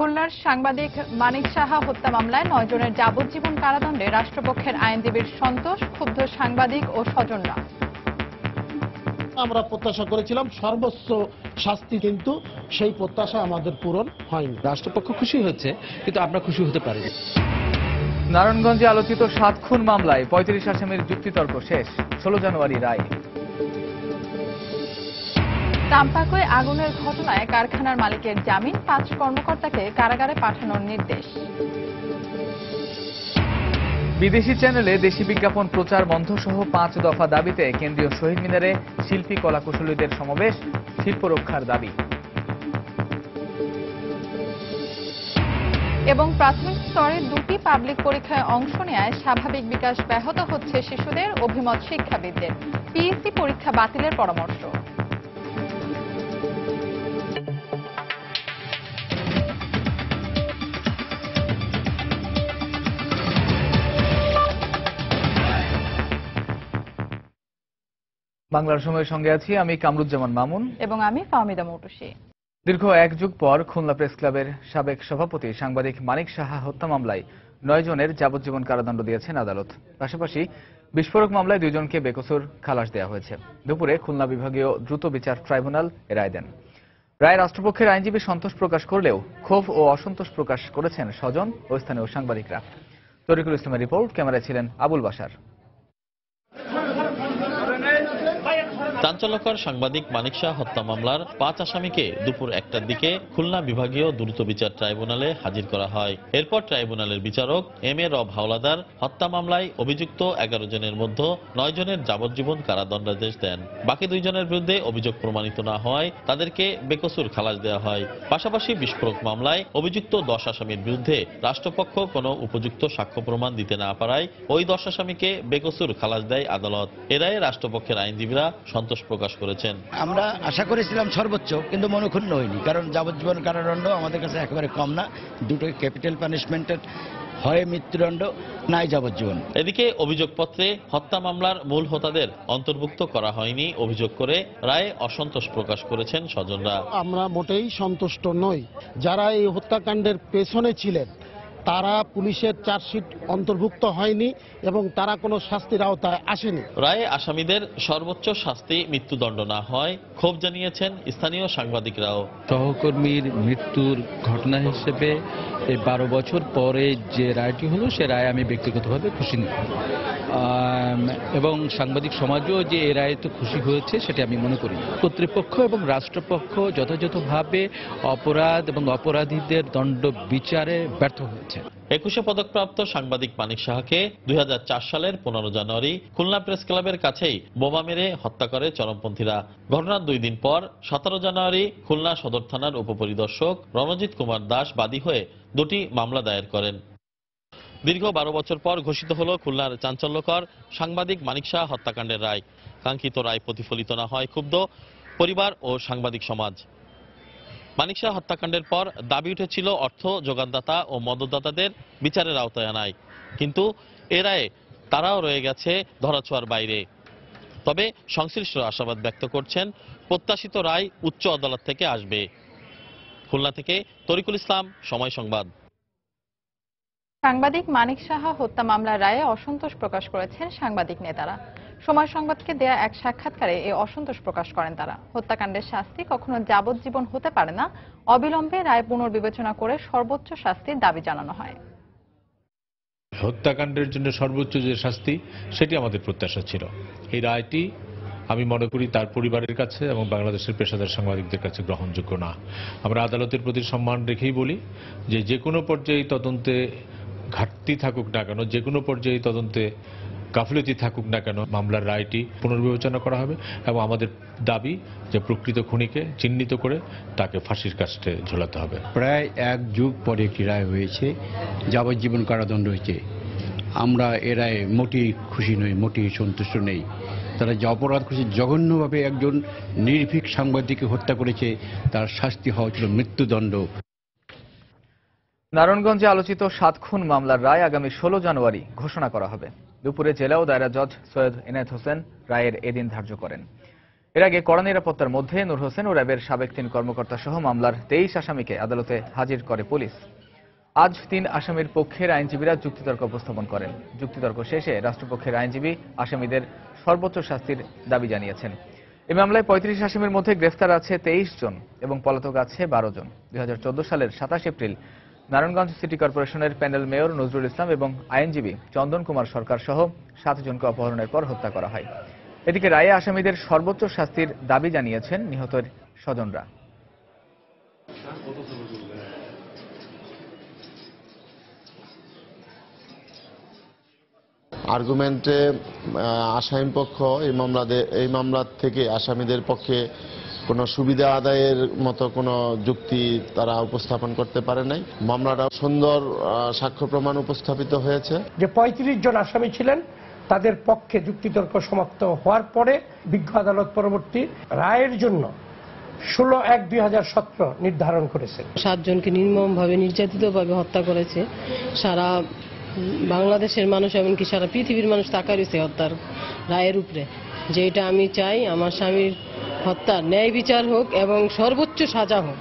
খুলনার সাংবাদিক মানিক সাহা হত্যা মামলায় 9 জনের যাবজ্জীবন কারাদণ্ডে রাষ্ট্রপক্ষের আইনজীবীর সন্তোষ, ক্ষুব্ধ সাংবাদিক ও স্বজনরা। আমরা প্রত্যাশা করেছিলাম সর্বোচ্চ শাস্তি, কিন্তু সেই প্রত্যাশা আমাদের পূরণ হয়নি। রাষ্ট্রপক্ষ খুশি হয়েছে, কিন্তু আমরা খুশি হতে পারিনি। নারায়ণগঞ্জে আলোচিত 7 খুন মামলায় 35 আসামির যুক্তিতর্ক শেষ। 16 জানুয়ারি রায়। তাম্পাকোয় আগুনের ঘটনায় কারখানার মালিকের জামিন, 5 কর্মকর্তাকে কারাগারে পাঠানোর নির্দেশ। বিদেশি চ্যানেলে দেশি বিজ্ঞাপন প্রচার বন্ধ সহ 5 দফা দাবিতে কেন্দ্রীয় শহীদ মিনারে শিল্পী কলাকুশলীদের সমাবেশ, শিল্প রক্ষার দাবি। এবং প্রাথমিক স্তরে 2টি পাবলিক পরীক্ষায় অংশ নেওয়ায় স্বাভাবিক বিকাশ ব্যাহত হচ্ছে শিশুদের, অভিমত শিক্ষাবিদদের। পিএসসি পরীক্ষা বাতিলের পরামর্শ। বাংলার সময়ের সঙ্গে আছি আমি কামরুজ্জামান মামুন এবং আমি ফাহমিদা মৌটুসী। দীর্ঘ 1 যুগ পর খুলনা প্রেস ক্লাবের সাবেক সভাপতি সাংবাদিক মানিক সাহা হত্যা মামলায় 9 জনের যাবজ্জীবন কারাদণ্ড দিয়েছেন আদালত। পাশাপাশি বিস্ফোরক মামলায় 2 জনকে বেকসুর খালাস দেওয়া হয়েছে। দুপুরে খুলনা বিভাগীয় দ্রুত বিচার ট্রাইব্যুনাল রায় দেন। রায় রাষ্ট্রপক্ষের আইনজীবী সন্তোষ প্রকাশ করলেও ক্ষোভ ও অসন্তোষ প্রকাশ করেছেন স্বজন ও স্থানীয় সাংবাদিকরা। তরিকুল ইসলামের রিপোর্ট, ক্যামেরায় ছিলেন আবুল বাশার। চাঞ্চল্যকর সাংবাদিক মানিক শাহ হত্যা মামলার 5 আসামিকে দুপুর 1টার দিকে খুলনা বিভাগীয় দ্রুত বিচার ট্রাইব্যুনালে হাজির করা হয়। এরপর ট্রাইব্যুনালের বিচারক এম.এ. রব হাওলাদার হত্যা মামলায় অভিযুক্ত 11 জনের মধ্যে 9 জনের যাবজ্জীবন কারাদণ্ডাদেশ দেন। বাকি 2 জনের বিরুদ্ধে অভিযোগ প্রমাণিত না হওয়ায় তাদেরকে বেকসুর খালাস দেওয়া হয়। পাশাপাশি বিস্ফোরক মামলায় অভিযুক্ত 10 আসামির বিরুদ্ধে রাষ্ট্রপক্ষ কোনো উপযুক্ত সাক্ষ্য প্রমাণ দিতে না পারায় ওই 10 আসামিকে বেকসুর খালাস দেয় আদালত। এ রায়ে রাষ্ট্রপক্ষের আইনজীবীরা সন্তোষ প্রকাশ করেছেন। আমরা আশা করেছিলাম সর্বোচ্চ, কিন্তু মনক্ষুণ্ণ হয়নি, কারণ যাবজ্জীবন কারাদণ্ড আমাদের কাছে একেবারে কম না। দুটো ক্যাপিটাল পানিশমেন্টের হয় মৃত্যুদণ্ড, নাই যাবজ্জীবন। এদিকে অভিযোগপত্রে হত্যা মামলার মূল হোতাদের অন্তর্ভুক্ত করা হয়নি অভিযোগ করে রায়ে অসন্তোষ প্রকাশ করেছেন স্বজনরা। আমরা মোটেই সন্তুষ্ট নই। যারা এই হত্যাকাণ্ডের পেছনে ছিলেন তারা পুলিশের চার্জশিট অন্তর্ভুক্ত হয়নি এবং তারা কোনো শাস্তির আওতায় আসেনি। রায়ে আসামিদের সর্বোচ্চ শাস্তি মৃত্যুদণ্ড না হয় ক্ষোভ জানিয়েছেন স্থানীয় সাংবাদিকরাও। সহকর্মীর মৃত্যুর ঘটনা হিসেবে এই 12 বছর পরে যে রায়টি হলো, সে রায় আমি ব্যক্তিগতভাবে খুশি নই, এবং সাংবাদিক সমাজও যে এ রায়ে তো খুশি হয়েছে সেটা আমি মনে করি। কর্তৃপক্ষ এবং রাষ্ট্রপক্ষ যথাযথভাবে অপরাধ এবং অপরাধীদের দণ্ড বিচারে ব্যর্থ হয়েছে। 21 পদকপ্রাপ্ত সাংবাদিক মানিক সাহাকে 2004 সালের 15 জানুয়ারি খুলনা প্রেস ক্লাবের কাছেই বোমা মেরে হত্যা করে চরমপন্থীরা। ঘটনার 2 দিন পর 17 জানুয়ারি খুলনা সদর থানার উপপরিদর্শক রণজিৎ কুমার দাস বাদী হয়ে 2টি মামলা দায়ের করেন। দীর্ঘ 12 বছর পর ঘোষিত হল খুলনার চাঞ্চল্যকর সাংবাদিক মানিক শাহ হত্যাকাণ্ডের রায়। কাঙ্ক্ষিত রায় প্রতিফলিত না হয় ক্ষুব্ধ পরিবার ও সাংবাদিক সমাজ। মানিক শাহ হত্যাকাণ্ডের পর দাবি উঠেছিল অর্থ যোগানদাতা ও মদতদাতাদের বিচারের আওতায় আনায়, কিন্তু এ রায়ে তারাও রয়ে গেছে ধরাছোঁয়ার বাইরে। তবে সংশ্লিষ্টরা আশাবাদ ব্যক্ত করছেন প্রত্যাশিত রায় উচ্চ আদালত থেকে আসবে। খুলনা থেকে তরিকুল ইসলাম, সময় সংবাদ। সাংবাদিক মানিক সাহা হত্যা মামলার রায়ে অসন্তোষ প্রকাশ করেছেন সাংবাদিক নেতারা। সময় সংবাদকে দেয়া এক সাক্ষাৎকারে এই অসন্তোষ প্রকাশ করেন তারা। হত্যাকাণ্ডের শাস্তি কখনো যাবজ্জীবন হতে পারে না, অবিলম্বে রায় পুনর্বিবেচনা করে সর্বোচ্চ শাস্তির দাবি জানানো হয়। হত্যাকাণ্ডের জন্য সর্বোচ্চ যে শাস্তি, সেটি আমাদের প্রত্যাশা ছিল। এই রায়টি আমি মনে করি তার পরিবারের কাছে এবং বাংলাদেশের পেশাদার সাংবাদিকদের কাছে গ্রহণযোগ্য না। আমরা আদালতের প্রতি সম্মান রেখেই বলি যে কোনো পর্যায়ে তদন্তে ঘাটতি থাকুক না কেন, যে কোনো পর্যায়ে তদন্তে গাফিলতি থাকুক না কেন, মামলার রায়টি পুনর্বিবেচনা করা হবে এবং আমাদের দাবি যে প্রকৃত খুনিকে চিহ্নিত করে তাকে ফাঁসির কাস্টে ঝোলাতে হবে। প্রায় 1 যুগ পরে একটি রায় হয়েছে, যাবজ্জীবন কারাদণ্ড হয়েছে। আমরা এ রায়ে মোটেই খুশি নই, মোটেই সন্তুষ্ট নেই। তারা যে অপরাধ করেছে, জঘন্যভাবে একজন নির্ভীক সাংবাদিককে হত্যা করেছে, তার শাস্তি হওয়া ছিল মৃত্যুদণ্ড। নারায়ণগঞ্জে আলোচিত 7 খুন মামলার রায় আগামী 16 জানুয়ারি ঘোষণা করা হবে। দুপুরে জেলা ও দায়রা জজ সৈয়দ এনায়েত হোসেন রায়ের এদিন ধার্য করেন। এর আগে কড়া নিরাপত্তার মধ্যে নূর হোসেন ও র্যাবের সাবেক 3 কর্মকর্তা সহ মামলার 23 আসামিকে আদালতে হাজির করে পুলিশ। আজ 3 আসামির পক্ষের আইনজীবীরা যুক্তিতর্ক উপস্থাপন করেন। যুক্তিতর্ক শেষে রাষ্ট্রপক্ষের আইনজীবী আসামিদের সর্বোচ্চ শাস্তির দাবি জানিয়েছেন। এই মামলায় 35 আসামির মধ্যে গ্রেফতার আছে 23 জন এবং পলাতক আছে 12 জন। 2014 সালের 27 এপ্রিল নারায়ণগঞ্জ সিটি কর্পোরেশনের প্যানেল মেয়র নজরুল ইসলাম এবং আইনজীবী চন্দন কুমার সরকার সহ 7 জনকে অপহরণের পর হত্যা করা হয়। এদিকে রায়ে আসামিদের সর্বোচ্চ শাস্তির দাবি জানিয়েছেন নিহতের স্বজনরা। আর্গুমেন্টে আসামিপক্ষ এই মামলা থেকে আসামিদের পক্ষে কোনো সুবিধা আদায়ের মতো কোনো যুক্তি তারা উপস্থাপন করতে পারে নাই। মামলাটা সুন্দর সাক্ষ্য প্রমাণ উপস্থাপিত হয়েছে। যে 35 জন আসামি ছিলেন তাদের পক্ষে যুক্তিতর্ক সমাপ্ত হওয়ার পরে বিজ্ঞ আদালত পরবর্তী রায়ের জন্য 16/1/2017 নির্ধারণ করেছে। 7 জনকে নির্মমভাবে নির্যাতিতভাবে হত্যা করেছে। সারা বাংলাদেশের মানুষ এমনকি সারা পৃথিবীর মানুষ তাকায় রয়েছে হত্যার রায়ের উপরে। যে এটা আমি চাই আমার স্বামীর হত্যার ন্যায় বিচার হোক এবং সর্বোচ্চ সাজা হোক।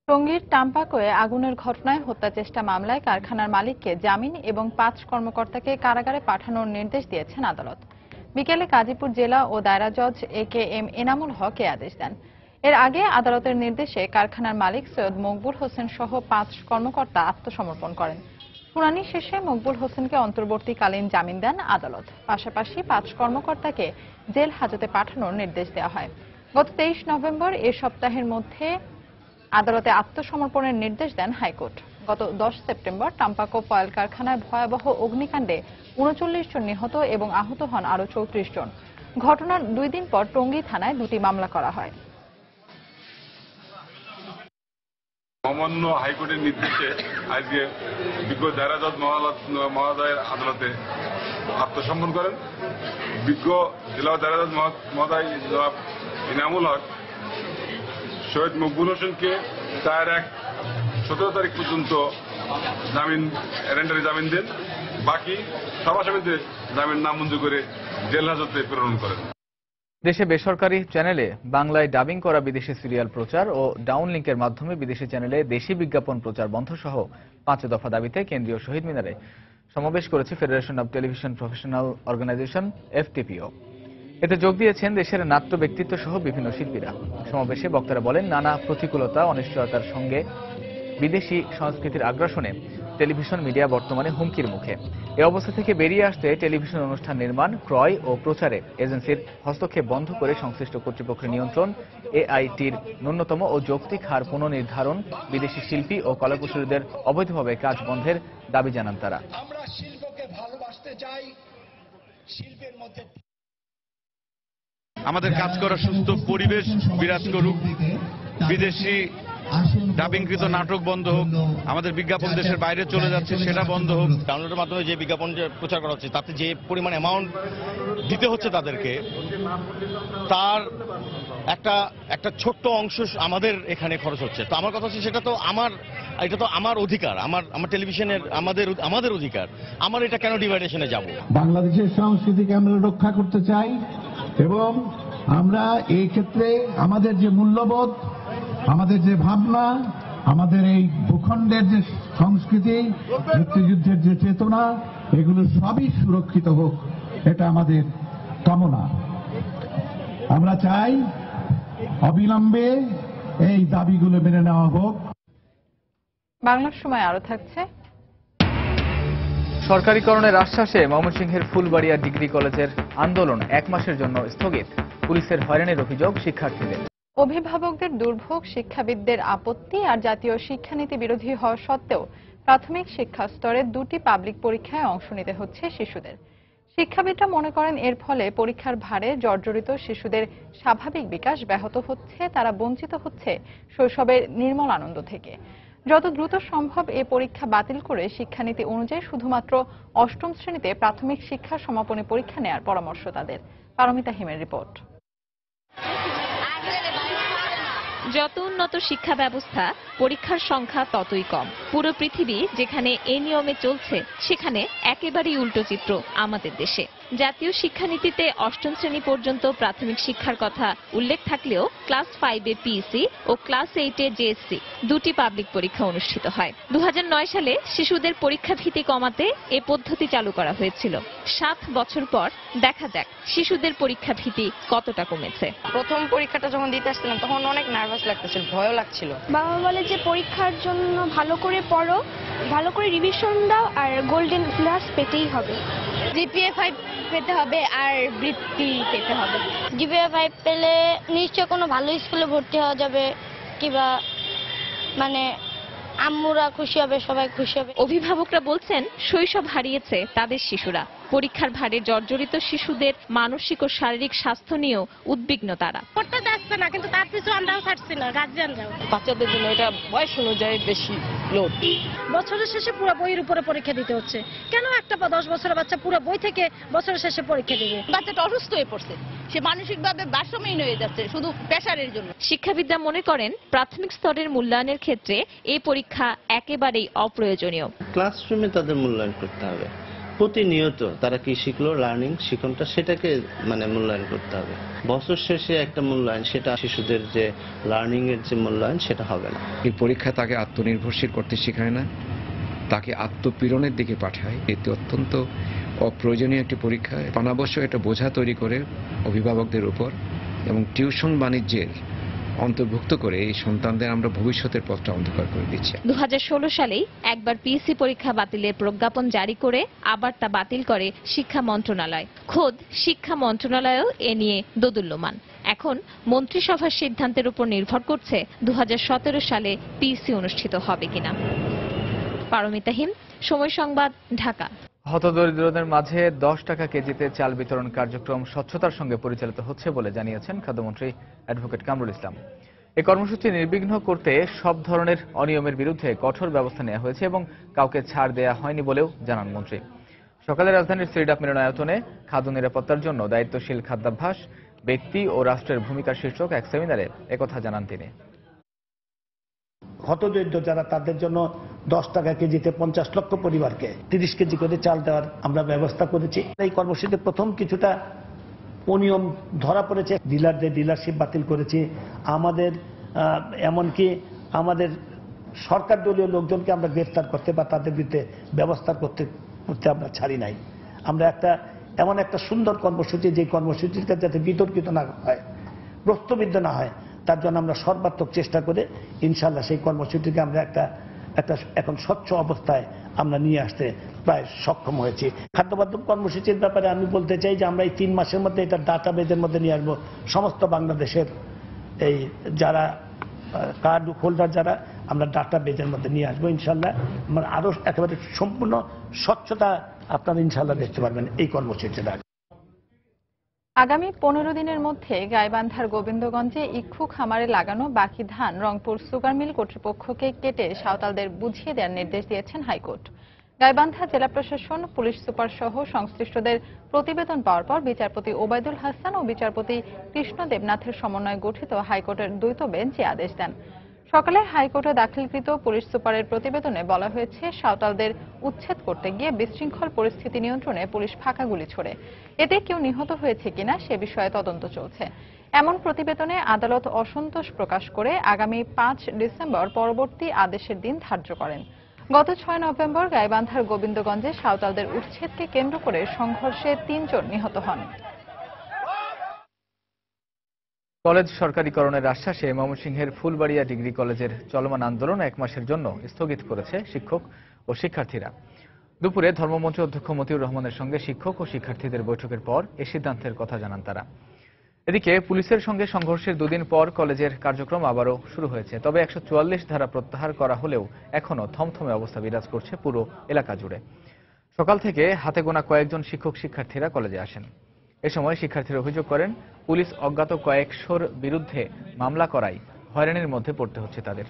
টঙ্গীর টাম্পাকোয়ে আগুনের ঘটনায় হত্যা চেষ্টা মামলায় কারখানার মালিককে জামিন এবং 5 কর্মকর্তাকে কারাগারে পাঠানোর নির্দেশ দিয়েছেন আদালত। বিকেলে গাজীপুর জেলা ও দায়রা জজ AKM এনামুল হক এ আদেশ দেন। এর আগে আদালতের নির্দেশে কারখানার মালিক সৈয়দ মকবুল হোসেন সহ 5 কর্মকর্তা আত্মসমর্পণ করেন। শুনানি শেষে মকবুল হোসেনকে অন্তর্বর্তীকালীন জামিন দেন আদালত। পাশাপাশি 5 কর্মকর্তাকে জেল হাজতে পাঠানোর নির্দেশ দেওয়া হয়। গত 23 নভেম্বর এ সপ্তাহের মধ্যে আদালতে আত্মসমর্পণের নির্দেশ দেন হাইকোর্ট। গত 10 সেপ্টেম্বর টাম্পাকো ফয়েল কারখানায় ভয়াবহ অগ্নিকাণ্ডে 39 জন নিহত এবং আহত হন আরও 34 জন। ঘটনার 2 দিন পর টঙ্গী থানায় 2টি মামলা করা হয়। মহামান্য হাইকোর্টের নির্দেশে আজকে বিজ্ঞ দায়রা জজ মহোদয়ের আদালতে আত্মসমর্পণ করেন। বিজ্ঞ জেলা দায়রা জজ মহোদয় জনাব ইনামুল হক সৈয়দ মকবুল হোসেনকে 4/1/17 তারিখ পর্যন্ত এরেন্ডারি জামিন দেন। বাকি সব আসামিদের জামিন নামঞ্জুর করে জেল হাজতে প্রেরণ করেন। দেশে বেসরকারি চ্যানেলে বাংলায় ডাবিং করা বিদেশি সিরিয়াল প্রচার ও ডাউন লিঙ্কের মাধ্যমে বিদেশি চ্যানেলে দেশি বিজ্ঞাপন প্রচার বন্ধ সহ 5 দফা দাবিতে কেন্দ্রীয় শহীদ মিনারে সমাবেশ করেছে federation of television professional organisation FTPO। এতে যোগ দিয়েছেন দেশের নাট্য ব্যক্তিত্ব সহ বিভিন্ন শিল্পীরা। সমাবেশে বক্তারা বলেন, নানা প্রতিকূলতা অনিশ্চয়তার সঙ্গে বিদেশি সংস্কৃতির আগ্রাসনে টেলিভিশন মিডিয়া বর্তমানে হুমকির মুখে। এই অবস্থা থেকে বেরিয়ে আসতে টেলিভিশন অনুষ্ঠান নির্মাণ, ক্রয় ও প্রচারে এজেন্সির হস্তক্ষেপ বন্ধ করে সংশ্লিষ্ট কর্তৃপক্ষের নিয়ন্ত্রণ, AITর ন্যূনতম ও যৌক্তিক হার পুনর্নির্ধারণ, বিদেশি শিল্পী ও কলাকুশলীদের অবৈধভাবে কাজ বন্ধের দাবি জানান তারা। আমরা শিল্পকে ভালোবাসতে চাই, শিল্পের মধ্যে আমাদের কাজ করার সুস্থ পরিবেশ বিরাজ করুক, বিদেশি ডাবিংকৃত নাটক বন্ধ হোক, আমাদের বিজ্ঞাপন দেশের বাইরে চলে যাচ্ছে সেটা বন্ধ হোক। ডাউনলোডের মাধ্যমে যে বিজ্ঞাপন প্রচার করা হচ্ছে তাতে যে পরিমাণ অ্যামাউন্ট দিতে হচ্ছে তাদেরকে, তার একটা ছোট্ট অংশ আমাদের এখানে খরচ হচ্ছে। তো আমার কথা হচ্ছে এটা তো আমার অধিকার, আমার টেলিভিশনের আমাদের অধিকার। আমার এটা কেন ডিভাইডেশনে যাব? বাংলাদেশের সংস্কৃতিকে আমরা রক্ষা করতে চাই এবং আমরা এই ক্ষেত্রে আমাদের যে মূল্যবোধ, আমাদের যে ভাবনা, আমাদের এই ভূখণ্ডের যে সংস্কৃতি, মুক্তিযুদ্ধের যে চেতনা, এগুলো সবই সুরক্ষিত হোক, এটা আমাদের কামনা। আমরা চাই অবিলম্বে এই দাবিগুলো মেনে নেওয়া হোক। বাংলার সময় আরো থাকছে। সরকারিকরণের আশ্বাসে ময়মনসিংহের ফুলবাড়িয়া ডিগ্রি কলেজের আন্দোলন 1 মাসের জন্য স্থগিত। পুলিশের হয়রানির অভিযোগ শিক্ষার্থীদের। অভিভাবকদের দুর্ভোগ, শিক্ষাবিদদের আপত্তি আর জাতীয় শিক্ষানীতি বিরোধী হওয়া সত্ত্বেও প্রাথমিক শিক্ষা স্তরে 2টি পাবলিক পরীক্ষায় অংশ নিতে হচ্ছে শিশুদের। শিক্ষাবিদরা মনে করেন এর ফলে পরীক্ষার ভারে জর্জরিত শিশুদের স্বাভাবিক বিকাশ ব্যাহত হচ্ছে, তারা বঞ্চিত হচ্ছে শৈশবের নির্মল আনন্দ থেকে। যত দ্রুত সম্ভব এ পরীক্ষা বাতিল করে শিক্ষানীতি অনুযায়ী শুধুমাত্র 8ম শ্রেণীতে প্রাথমিক শিক্ষা সমাপনী পরীক্ষা নেওয়ার পরামর্শ তাদের। পারমিতা হিমের রিপোর্ট। যত উন্নত শিক্ষা ব্যবস্থা, পরীক্ষার সংখ্যা ততই কম। পুরো পরীক্ষা যেখানে এই নিয়মে চলছে, সেখানে একেবারেই উল্টো চিত্র আমাদের দেশে। জাতীয় শিক্ষানীতিতে অষ্টম শ্রেণী পর্যন্ত প্রাথমিক শিক্ষার কথা উল্লেখ থাকলেও ক্লাস 5-এ পিইসি ও ক্লাস 8-এ জেএসসি দুটি পাবলিক পরীক্ষা অনুষ্ঠিত হয়। 2009 সালে শিশুদের পরীক্ষা ভীতি কমাতে এ পদ্ধতি চালু করা হয়েছিল। 7 বছর পর দেখা যাক শিশুদের পরীক্ষা ভীতি কতটা কমেছে। প্রথম পরীক্ষাটা যখন দিতে আসছিলাম তখন অনেক নার্ভাস লাগতেছিল, ভয়ও লাগছিল। বাবা বলে যে পরীক্ষার জন্য ভালো করে পড়ো, ভালো করে রিভিশন দাও, আর গোল্ডেন প্লাস পেতেই হবে। জিপিএ 5 পেতে হবে আর বৃত্তি পেতে হবে। জিপিএ 5 পেলে নিশ্চয় কোনো ভালো স্কুলে ভর্তি হওয়া যাবে, কিংবা মানে আম্মুরা খুশি হবে, সবাই খুশি হবে। অভিভাবকরা বলছেন শৈশব হারিয়েছে তাদের শিশুরা। পরীক্ষার ভারে জর্জরিত শিশুদের মানসিক ও শারীরিক স্বাস্থ্য নিয়েও উদ্বিগ্ন তারা। পড়তে যাচ্ছে না, কিন্তু তার পিছু আমরাও ছাড়ছি না, গার্জিয়ানরাও। বাচ্চাদের জন্য এটা বয়স অনুযায়ী বেশি লোড। বছরের শেষে পুরো বইয়ের উপরে পরীক্ষা দিতে হচ্ছে। কেন একটা 10 বছরের বাচ্চা পুরো বই থেকে বছরের শেষে পরীক্ষা দেবে? বাচ্চাটা অসুস্থ হয়ে পড়ছে, সে মানসিকভাবে ভারসাম্যহীন হয়ে যাচ্ছে শুধু প্রেসারের জন্য। শিক্ষাবিদরা মনে করেন প্রাথমিক স্তরের মূল্যায়নের ক্ষেত্রে এই পরীক্ষা একেবারেই অপ্রয়োজনীয়। ক্লাসরুমে তাদের মূল্যায়ন করতে হবে, প্রতিনিয়ত তারা কি শিখলো, লার্নিং শিখনটা সেটাকে মূল্যায়ন করতে হবে। বছর শেষে একটা মূল্যায়ন, সেটা শিশুদের যে লার্নিং এর যে মূল্যায়ন সেটা হবে না। এই পরীক্ষা তাকে আত্মনির্ভরশীল করতে শেখায় না, তাকে আত্মপীড়নের দিকে পাঠায়। এটি অত্যন্ত অপ্রয়োজনীয় একটি পরীক্ষা। অনাবশ্যক একটা বোঝা তৈরি করে অভিভাবকদের উপর, এবং টিউশন বাণিজ্যের অন্তর্ভুক্ত করে এই সন্তানদের আমরা ভবিষ্যতের পথটা অন্ধকার করে দিচ্ছি। 2016 সালেই একবার পিএসসি পরীক্ষা বাতিলের প্রজ্ঞাপন জারি করে আবার তা বাতিল করে শিক্ষা মন্ত্রণালয়। খোদ শিক্ষা মন্ত্রণালয়ও এ নিয়ে দোদুল্যমান। এখন মন্ত্রিসভার সিদ্ধান্তের উপর নির্ভর করছে 2017 সালে পিএসসি অনুষ্ঠিত হবে কিনা। পারমিতা হিম, সময় সংবাদ, ঢাকা। হতদরিদ্রদের মাঝে 10 টাকা কেজিতে চাল বিতরণ কার্যক্রম স্বচ্ছতার সঙ্গে পরিচালিত হচ্ছে বলে জানিয়েছেন খাদ্যমন্ত্রী অ্যাডভোকেট কামরুল ইসলাম। এই কর্মসূচি নির্বিঘ্ন করতে সব ধরনের অনিয়মের বিরুদ্ধে কঠোর ব্যবস্থা নেওয়া হয়েছে এবং কাউকে ছাড় দেওয়া হয়নি বলেও জানান মন্ত্রী। সকালে রাজধানীর শ্রীডাপ মিলনায়তনে খাদ্য নিরাপত্তার জন্য দায়িত্বশীল খাদ্যাভ্যাস, ব্যক্তি ও রাষ্ট্রের ভূমিকা শীর্ষক এক সেমিনারে একথা জানান তিনি। হতদরিদ্র যারা, তাদের জন্য 10 টাকা কেজিতে 50 লক্ষ পরিবারকে 30 কেজি করে চাল দেওয়ার আমরা ব্যবস্থা করেছি। এই কর্মসূচিতে প্রথম কিছুটা অনিয়ম ধরা পড়েছে, ডিলারদের ডিলারশিপ বাতিল করেছি। আমাদের এমনকি আমাদের সরকার দলীয় লোকজনকে আমরা গ্রেফতার করতে বা তাদের বিরুদ্ধে ব্যবস্থা করতে আমরা ছাড়ি নাই। আমরা এমন একটা সুন্দর কর্মসূচি, যে কর্মসূচিটা যাতে বিতর্কিত না হয়, প্রশ্নবিদ্ধ না হয়, তার জন্য আমরা সর্বাত্মক চেষ্টা করে ইনশাল্লাহ সেই কর্মসূচিকে আমরা একটা এখন স্বচ্ছ অবস্থায় আমরা নিয়ে আসতে প্রায় সক্ষম হয়েছি। খাদ্যবান্ধব কর্মসূচির ব্যাপারে আমি বলতে চাই যে আমরা এই 3 মাসের মধ্যে এটা ডাটাবেজের মধ্যে নিয়ে আসবো। সমস্ত বাংলাদেশের এই যারা কার্ড হোল্ডার যারা, আমরা ডাটাবেজের মধ্যে নিয়ে আসবো ইনশাল্লাহ। মানে আরো একেবারে সম্পূর্ণ স্বচ্ছতা আপনারা ইনশাল্লাহ দেখতে পারবেন এই কর্মসূচিটা। আগামী 15 দিনের মধ্যে গাইবান্ধার গোবিন্দগঞ্জে ইক্ষু খামারে লাগানো বাকি ধান রংপুর সুগার মিল কর্তৃপক্ষকে কেটে সাঁওতালদের বুঝিয়ে দেওয়ার নির্দেশ দিয়েছেন হাইকোর্ট। গাইবান্ধা জেলা প্রশাসন, পুলিশ সুপার সহ সংশ্লিষ্টদের প্রতিবেদন পাওয়ার পর বিচারপতি ওবায়দুল হাসান ও বিচারপতি কৃষ্ণ দেবনাথের সমন্বয়ে গঠিত হাইকোর্টের দ্বৈত বেঞ্চ এ আদেশ দেন। সকালে হাইকোর্টে দাখিলকৃত পুলিশ সুপারের প্রতিবেদনে বলা হয়েছে, সাঁওতালদের উচ্ছেদ করতে গিয়ে বিশৃঙ্খল পরিস্থিতি নিয়ন্ত্রণে পুলিশ ফাঁকা গুলি ছোড়ে। এতে কেউ নিহত হয়েছে কিনা সে বিষয়ে তদন্ত চলছে। এমন প্রতিবেদনে আদালত অসন্তোষ প্রকাশ করে আগামী 5 ডিসেম্বর পরবর্তী আদেশের দিন ধার্য করেন। গত 6 নভেম্বর গাইবান্ধার গোবিন্দগঞ্জে সাঁওতালদের উচ্ছেদকে কেন্দ্র করে সংঘর্ষে 3 জন নিহত হন। কলেজ সরকারিকরণের আশ্বাসে ময়মনসিংহের ফুলবাড়িয়া ডিগ্রি কলেজের চলমান আন্দোলন 1 মাসের জন্য স্থগিত করেছে শিক্ষক ও শিক্ষার্থীরা। দুপুরে ধর্মমন্ত্রী অধ্যক্ষ মতিউর রহমানের সঙ্গে শিক্ষক ও শিক্ষার্থীদের বৈঠকের পর এই সিদ্ধান্তের কথা জানান তারা। এদিকে পুলিশের সঙ্গে সংঘর্ষের 2 দিন পর কলেজের কার্যক্রম আবারও শুরু হয়েছে। তবে 144 ধারা প্রত্যাহার করা হলেও এখনও থমথমে অবস্থা বিরাজ করছে পুরো এলাকা জুড়ে। সকাল থেকে হাতে গোনা কয়েকজন শিক্ষক শিক্ষার্থীরা কলেজে আসেন। এ সময় শিক্ষার্থীরা অভিযোগ করেন, পুলিশ অজ্ঞাত কয়েকশোর বিরুদ্ধে মামলা করায় হয়রানির মধ্যে পড়তে হচ্ছে তাদের।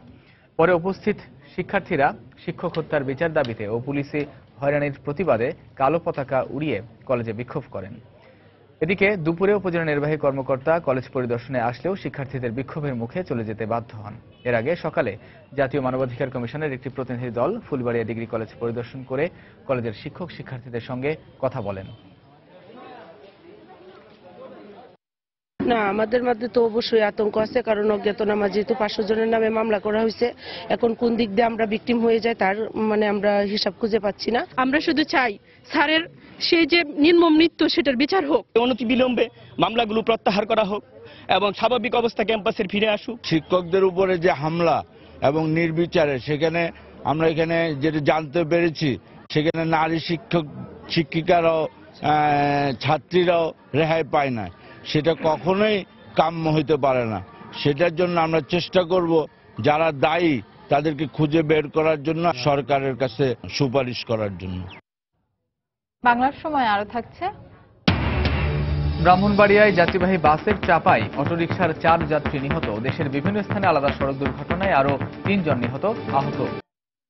পরে উপস্থিত শিক্ষার্থীরা শিক্ষক হত্যার বিচার দাবিতে ও পুলিশে হয়রানির প্রতিবাদে কালো পতাকা উড়িয়ে কলেজে বিক্ষোভ করেন। এদিকে দুপুরে উপজেলা নির্বাহী কর্মকর্তা কলেজ পরিদর্শনে আসলেও শিক্ষার্থীদের বিক্ষোভের মুখে চলে যেতে বাধ্য হন। এর আগে সকালে জাতীয় মানবাধিকার কমিশনের একটি প্রতিনিধি দল ফুলবাড়িয়া ডিগ্রি কলেজ পরিদর্শন করে কলেজের শিক্ষক শিক্ষার্থীদের সঙ্গে কথা বলেন। না, আমাদের মধ্যে তো অবশ্যই আতঙ্ক আছে, কারণ অজ্ঞাতনামা যেহেতু 500 জনের নামে মামলা করা হয়েছে, এখন কোন দিক দিয়ে আমরা ভিকটিম হয়ে যায় তার আমরা হিসাব খুঁজে পাচ্ছি না। আমরা শুধু চাই স্যারের সেই যে নির্মম মৃত্যু সেটার বিচার হোক, অনতিবিলম্বে মামলাগুলো প্রত্যাহার করা হোক এবং স্বাভাবিক অবস্থা ক্যাম্পাসের ফিরে আসুক। শিক্ষকদের উপরে যে হামলা এবং নির্বিচারে, সেখানে আমরা এখানে যেটা জানতে পেরেছি, সেখানে নারী শিক্ষিকারাও ছাত্রীরাও রেহাই পায় না। সেটা কখনোই কাম্য হইতে পারে না। সেটার জন্য আমরা চেষ্টা করব যারা দায়ী তাদেরকে খুঁজে বের করার জন্য, সরকারের কাছে সুপারিশ করার জন্য। বাংলার সময় আরো থাকছে। ব্রাহ্মণবাড়িয়ায় যাত্রীবাহী বাসের চাপায় অটোরিকশার 4 যাত্রী নিহত। দেশের বিভিন্ন স্থানে আলাদা সড়ক দুর্ঘটনায় আরো 3 জন নিহত আহত।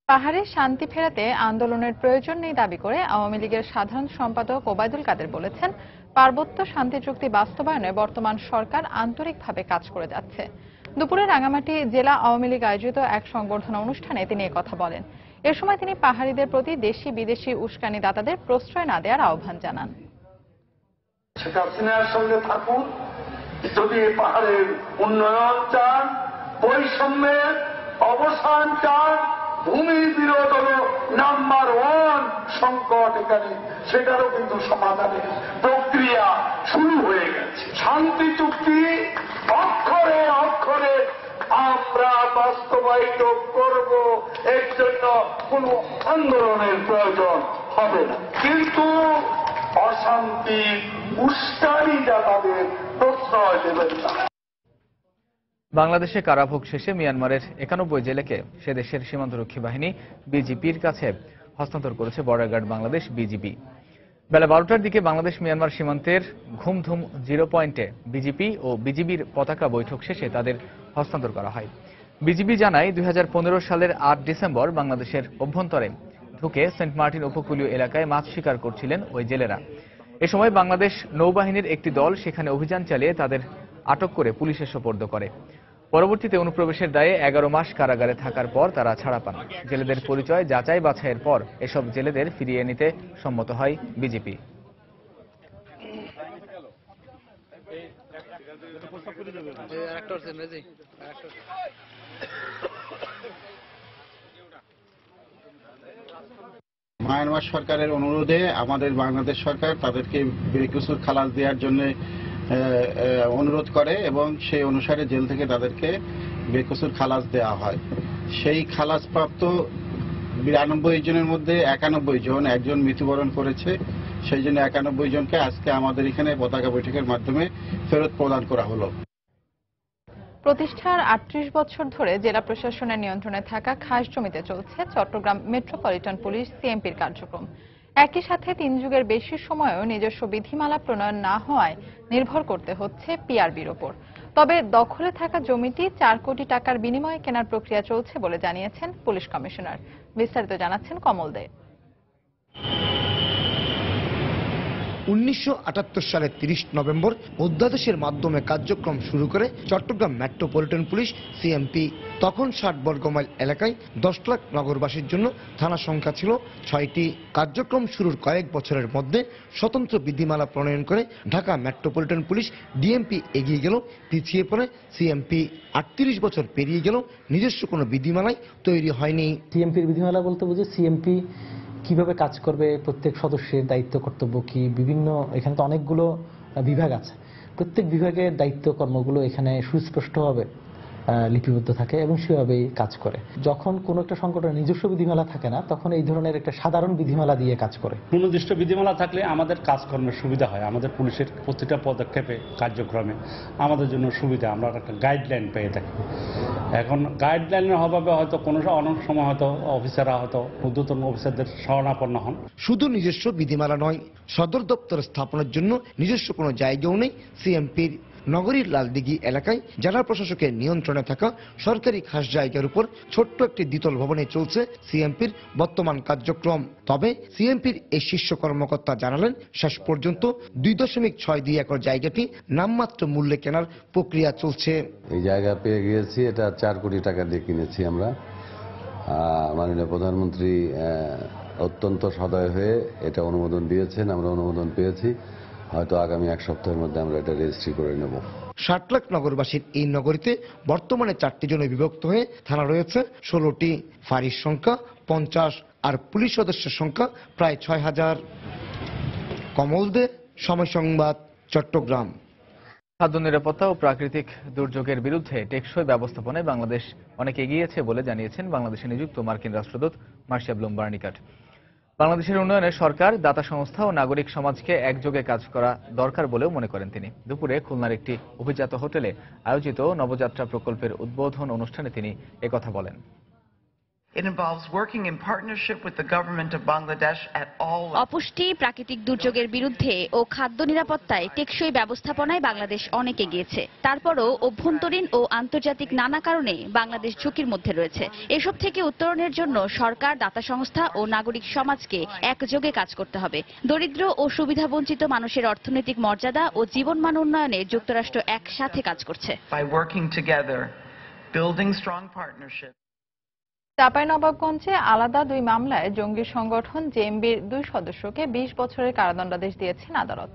পাহাড়ে শান্তি ফেরাতে আন্দোলনের প্রয়োজন নেই দাবি করে আওয়ামী লীগের সাধারণ সম্পাদক ওবায়দুল কাদের বলেছেন, পার্বত্য শান্তি চুক্তি বাস্তবায়নে বর্তমান সরকার আন্তরিকভাবে কাজ করে যাচ্ছে। দুপুরে রাঙামাটি জেলা আওয়ামী লীগ আয়োজিত এক সংবর্ধনা অনুষ্ঠানে তিনি কথা বলেন। এ সময় তিনি পাহাড়িদের প্রতি দেশি বিদেশি উস্কানিদাতাদের প্রশ্রয় না দেওয়ার আহ্বান জানান। শেখ হাসিনার সঙ্গে থাকুন, যদি পাহাড়ের উন্নয়ন চান, বৈষম্যের অবসান চান, ভূমি বিরোধ হল নাম্বার 1 সংকট এখানে, সেটারও কিন্তু সমাধানের প্রক্রিয়া শুরু হয়ে গেছে। শান্তি চুক্তি অক্ষরে অক্ষরে আমরা বাস্তবায়িত করব, এর জন্য কোন আন্দোলনের প্রয়োজন হবে না। কিন্তু অশান্তি উস্কানি যাতাদের প্রশ্রয় দেবেন না। বাংলাদেশে কারাভোগ শেষে মিয়ানমারের 91 জেলেকে সে দেশের সীমান্তরক্ষী বাহিনী বিজিপির কাছে হস্তান্তর করেছে বর্ডার গার্ড বাংলাদেশ বিজিবি। বেলা 12টার দিকে বাংলাদেশ মিয়ানমার সীমান্তের ঘুমধুম 0 পয়েন্টে বিজিপি ও বিজিবির পতাকা বৈঠক শেষে তাদের হস্তান্তর করা হয়। বিজিবি জানায় 2015 সালের 8 ডিসেম্বর বাংলাদেশের অভ্যন্তরে ঢুকে সেন্ট মার্টিন উপকূলীয় এলাকায় মাছ শিকার করছিলেন ওই জেলেরা। এ সময় বাংলাদেশ নৌবাহিনীর একটি দল সেখানে অভিযান চালিয়ে তাদের আটক করে পুলিশের সোপর্দ করে। পরবর্তীতে অনুপ্রবেশের দায়ে 11 মাস কারাগারে থাকার পর তারা ছাড়া পান। জেলেদের পরিচয় যাচাই বাছাইয়ের পর এসব জেলেদের ফিরিয়ে নিতে সম্মত হয় বিজেপি। মায়ানমার সরকারের অনুরোধে আমাদের বাংলাদেশ সরকার তাদেরকে বেকসুর খালাস দেওয়ার জন্য অনুরোধ করে এবং সেই অনুসারে জেল থেকে তাদেরকে বেকসুর খালাস দেওয়া হয়। সেই খালাসপ্রাপ্ত 92 জনের মধ্যে 91 জন, একজন মৃত্যুবরণ করেছে। সেই জন্য 91 জনকে আজকে আমাদের এখানে পতাকা বৈঠকের মাধ্যমে ফেরত প্রদান করা হলো। প্রতিষ্ঠার 38 বছর ধরে জেলা প্রশাসনের নিয়ন্ত্রণে থাকা খাস জমিতে চলছে চট্টগ্রাম মেট্রোপলিটন পুলিশ সিএমপির কার্যক্রম। একই সাথে 3 যুগের বেশি সময়ও নিজস্ব বিধিমালা প্রণয়ন না হওয়ায় নির্ভর করতে হচ্ছে পিআরবির ওপর। তবে দখলে থাকা জমিটি 4 কোটি টাকার বিনিময়ে কেনার প্রক্রিয়া চলছে বলে জানিয়েছেন পুলিশ কমিশনার। বিস্তারিত জানাচ্ছেন কমল দে। 1978 সালের 30 নভেম্বর অধ্যাদেশের মাধ্যমে কার্যক্রম শুরু করে চট্টগ্রাম মেট্রোপলিটন পুলিশ সিএমপি। তখন 60 বর্গমাইল এলাকায় 10 লাখ নগরবাসীর জন্য থানা সংখ্যা ছিল 6টি। কার্যক্রম শুরুর কয়েক বছরের মধ্যে স্বতন্ত্র বিধিমালা প্রণয়ন করে ঢাকা মেট্রোপলিটন পুলিশ ডিএমপি এগিয়ে গেল, পিছিয়ে পড়ে সিএমপি। 38 বছর পেরিয়ে গেল, নিজস্ব কোনো বিধিমালাই তৈরি হয়নি। সিএমপির বিধিমালা বলতে বুঝি সিএমপি কিভাবে কাজ করবে, প্রত্যেক সদস্যের দায়িত্ব কর্তব্য কি, বিভিন্ন এখানে তো অনেকগুলো বিভাগ আছে, প্রত্যেক বিভাগের দায়িত্ব কর্মগুলো এখানে সুস্পষ্টভাবে লিপিবদ্ধ থাকে এবং সেভাবেই কাজ করে। যখন কোনো একটা সংগঠনের নিজস্ব বিধিমালা থাকে না, তখন এই ধরনের একটা সাধারণ বিধিমালা দিয়ে কাজ করে। সুনির্দিষ্ট বিধিমালা থাকলে আমাদের কাজকর্মের সুবিধা হয়, আমাদের পুলিশের প্রতিটা পদক্ষেপে কার্যক্রমে আমাদের জন্য সুবিধা, আমরা একটা গাইডলাইন পেয়ে থাকি। এখন গাইডলাইনের অভাবে হয়তো কোনো অনেক সময় হয়তো অফিসাররা হয়তো ঊর্ধ্বতন অফিসারদের শরণাপন্ন হন। শুধু নিজস্ব বিধিমালা নয়, সদর দপ্তর স্থাপনের জন্য নিজস্ব কোনো জায়গাও নেই সিএমপির। নগরীর লালদিঘি এলাকায় জেলা প্রশাসকের নিয়ন্ত্রণে থাকা সরকারি খাস জায়গার উপর ছোট্ট একটি দ্বিতল ভবনে চলছে সিএমপির বর্তমান কার্যক্রম। তবে সিএমপির এই শীর্ষ কর্মকর্তা জানালেন, শেষ পর্যন্ত 2.62 একর জায়গাটি নামমাত্র মূল্যে কেনার প্রক্রিয়া চলছে। এই জায়গা পেয়ে গিয়েছি, এটা 4 কোটি টাকা দিয়ে কিনেছি আমরা। মাননীয় প্রধানমন্ত্রী অত্যন্ত সদয় হয়ে এটা অনুমোদন দিয়েছেন, আমরা অনুমোদন পেয়েছি। হয়তো আগামী 1 সপ্তাহের মধ্যে আমরা এটা রেজিস্ট্রি করে নেব। 60 লাখ নগরবাসীর এই নগরীতে বর্তমানে 4টি জনে বিভক্ত হয়ে থানা রয়েছে 16টি, ফাঁড়ির সংখ্যা 50 আর পুলিশ সদস্যের সংখ্যা প্রায় 6000। কমল দে, সময় সংবাদ, চট্টগ্রাম। খাদ্য নিরাপত্তা ও প্রাকৃতিক দুর্যোগের বিরুদ্ধে টেকসই ব্যবস্থাপনায় বাংলাদেশ অনেক এগিয়েছে বলে জানিয়েছেন বাংলাদেশে নিযুক্ত মার্কিন রাষ্ট্রদূত মার্শিয়া ব্লুম বার্নিকাট। বাংলাদেশের উন্নয়নে সরকার, দাতা সংস্থা ও নাগরিক সমাজকে একযোগে কাজ করা দরকার বলেও মনে করেন তিনি। দুপুরে খুলনার একটি অভিজাত হোটেলে আয়োজিত নবযাত্রা প্রকল্পের উদ্বোধন অনুষ্ঠানে তিনি একথা বলেন। অপুষ্টি, প্রাকৃতিক দুর্যোগের বিরুদ্ধে ও খাদ্য নিরাপত্তায় টেকসই ব্যবস্থাপনায় বাংলাদেশ অনেক এগিয়েছে। তারপরও অভ্যন্তরীণ ও আন্তর্জাতিক নানা কারণে বাংলাদেশ ঝুঁকির মধ্যে রয়েছে। এসব থেকে উত্তরণের জন্য সরকার, দাতা সংস্থা ও নাগরিক সমাজকে একযোগে কাজ করতে হবে। দরিদ্র ও সুবিধাবঞ্চিত মানুষের অর্থনৈতিক মর্যাদা ও জীবনমান উন্নয়নে যুক্তরাষ্ট্র একসাথে কাজ করছে। চাঁপাইনবাবগঞ্জে আলাদা 2 মামলায় জঙ্গি সংগঠন জেএমবির 2 সদস্যকে 20 বছরের কারাদণ্ডাদেশ দিয়েছেন আদালত।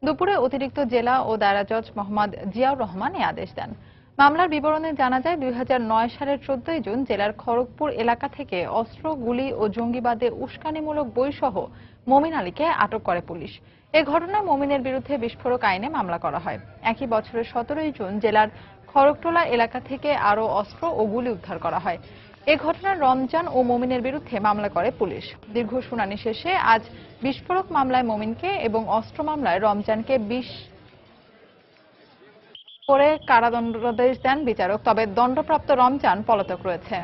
দুপুরে অতিরিক্ত জেলা ও দায়রা জজ মোহাম্মদ জিয়াউর রহমান এই আদেশ দেন। মামলার বিবরণে জানা যায় 2009 সালের 14 জুন জেলার খড়গপুর এলাকা থেকে অস্ত্র, গুলি ও জঙ্গিবাদে উস্কানিমূলক বইসহ মমিন আলীকে আটক করে পুলিশ। এ ঘটনায় মমিনের বিরুদ্ধে বিস্ফোরক আইনে মামলা করা হয়। একই বছরের 17 জুন জেলার খড়গটোলা এলাকা থেকে আরও অস্ত্র ও গুলি উদ্ধার করা হয়। এ ঘটনায় রমজান ও মমিনের বিরুদ্ধে মামলা করে পুলিশ। দীর্ঘ শুনানি শেষে আজ বিস্ফোরক মামলায় মমিনকে এবং অস্ত্র মামলায় রমজানকে 20 করে কারাদণ্ডাদেশ দেন বিচারক। তবে দণ্ডপ্রাপ্ত রমজান পলাতক রয়েছে।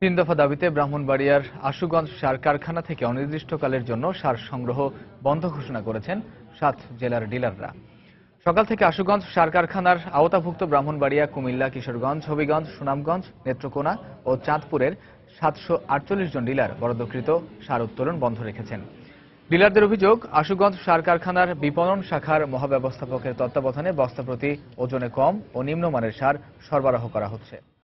3 দফা দাবিতে ব্রাহ্মণবাড়িয়ার আশুগঞ্জ সার কারখানা থেকে অনির্দিষ্টকালের জন্য সার সংগ্রহ বন্ধ ঘোষণা করেছেন 7 জেলার ডিলাররা। সকাল থেকে আশুগঞ্জ সার কারখানার আওতাভুক্ত ব্রাহ্মণবাড়িয়া, কুমিল্লা, কিশোরগঞ্জ, হবিগঞ্জ, সুনামগঞ্জ, নেত্রকোনা ও চাঁদপুরের 748 জন ডিলার বরাদ্দকৃত সার উত্তোলন বন্ধ রেখেছেন। ডিলারদের অভিযোগ, আশুগঞ্জ সার কারখানার বিপণন শাখার মহাব্যবস্থাপকের তত্ত্বাবধানে বস্তা প্রতি ওজনে কম ও নিম্নমানের সার সরবরাহ করা হচ্ছে।